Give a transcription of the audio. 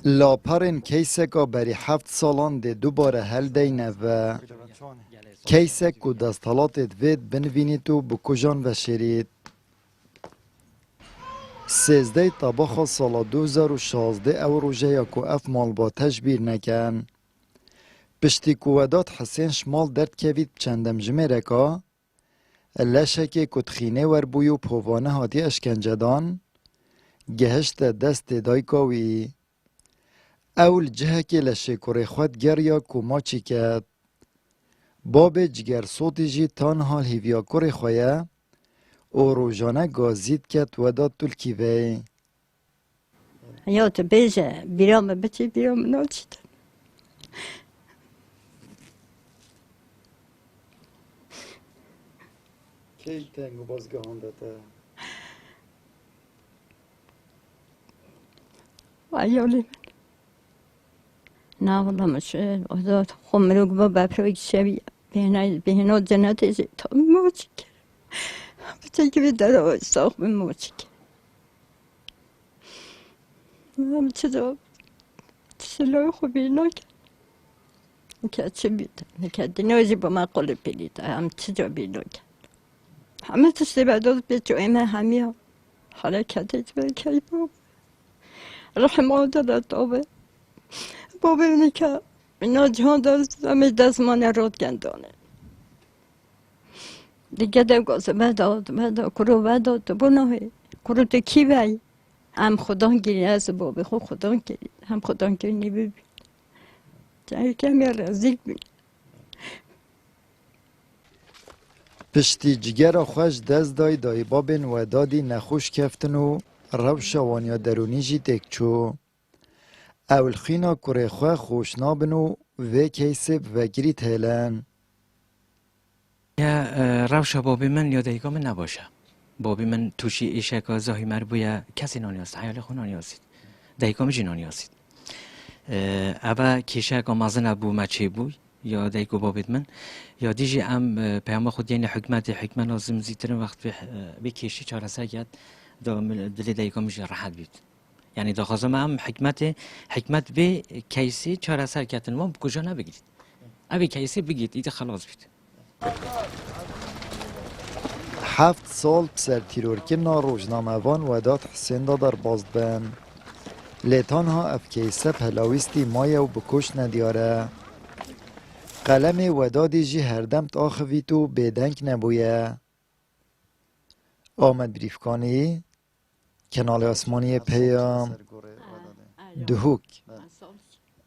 لاپرین کیسکا بری 7 سالان ده دوباره هل دینه و کیسک کو دستالاتت وید بنوینید و بکجان و شرید. 13 طباخ سال 2016 او روژه یا که اف مال با تجبیر نکن. پشتی کوادات حسین شمال درد کوید چندم جمعه که لشک کتخینه ور بویو پوانه هاتی اشکنجه دان گهشت دست دایکاوی. اول جه که لشکر خود گریا کما چی کد. باب جگر صوتی جی تنها هیویا کر خواه او روزانه گازید کد و داد تلکی وی. یا تو بیجه بیرام بچی بیرام ناچید. کی تنگو بازگاهانده تا؟ ایالی نه والله مشه ازاد خمروگ با بپروی شوی بهنا جنت ازی تا موچی کرد بچه که بیدار آوازی ساخ به موچی کرد هم چه دار سلای خوبی نکرد نکرد چه بیده نکرد دینازی با من قول پیلیده هم چه جا بیده کرد همه تستی بداد به جای من همی ها حرکتت به کی باب رحمه دلت آبه بابا اینه که اینا جهان دست همه دست ما نرود گندانه دیگه ده گازه بداد کرو بداد بناهی کرو تو کی بای هم خدا گیری از بابا خدا گیری هم خدا گیری نبی جایی کمی رزیق بین پشتی جگر خوش دست دای بابن و دادی نخوش کفتن و روش وانیا درونی جی تکچو. اول خینا کره خواه خوش نابن و کیسب و گریت هلن. یا روش بابی من یا دیگه من نباشه. بابی من توشی ایشه که زاهی مربویا کسی نانیاست. حیال خون نانیاست. دیگه من نانیاست. اول کیشه که مازن ابو مچی بود یا دیگه بابید من یا دیجی ام پیام خود یعنی حکمت لازم زیتر وقت به کیشی چهار ساعت دل دیگه میشه راحت بید. یعنی داخل هم حکمت به کیسی چهار ساعت ما بکجا نبگید. ابی کیسی بگید ایده خلاص بید. 7 سال بسر تیرورکنا روزنامه وان و داد حسین دادر بازد بن. لیتان ها اف کیسه پلاویستی مایه و بکش ندیاره. قلم و دادی جی هردم تاخویتو بیدنگ نبویه. آمد بریفکانی کنال آسمانی پیام دهوک